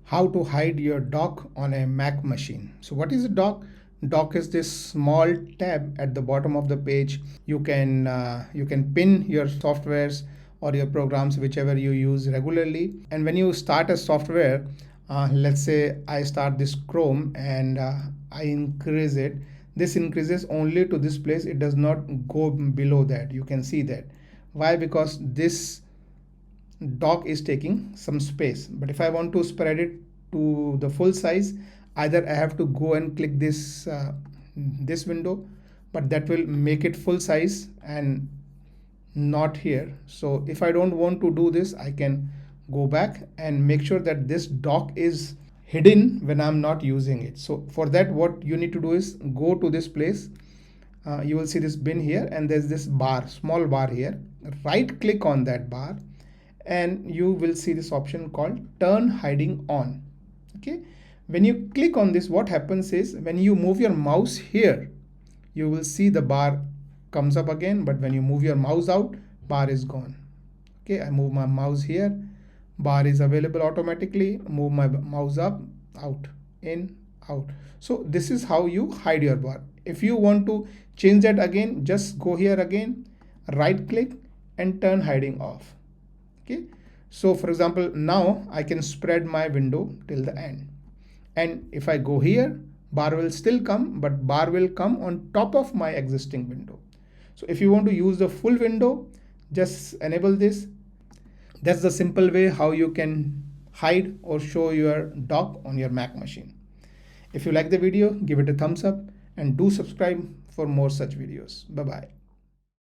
how to hide your dock on a Mac machine. So what is a dock? Dock is this small tab at the bottom of the page. You can pin your softwares or your programs, whichever you use regularly. And when you start a software, let's say I start this Chrome and I increase it. This increases only to this place. It does not go below that. You can see that. Why? Because this dock is taking some space, but if I want to spread it to the full size, either I have to go and click this window, but that will make it full size and not here. So if I don't want to do this, I can go back and make sure that this dock is hidden when I'm not using it. So for that, what you need to do is go to this place. You will see this bin here, and there's this bar, small bar here. Right click on that bar and you will see this option called turn hiding on. Okay, when you click on this, what happens is when you move your mouse here, you will see the bar comes up again, but when you move your mouse out, bar is gone. Okay, I move my mouse here, bar is available automatically. Move my mouse up, out, in, out. So this is how you hide your bar. If you want to change that again, just go here again, right click and turn hiding off. Okay, so for example, now I can spread my window till the end, and if I go here, bar will still come, but bar will come on top of my existing window. So if you want to use the full window, just enable this. That's the simple way how you can hide or show your dock on your Mac machine. If you like the video, give it a thumbs up and do subscribe for more such videos. Bye bye.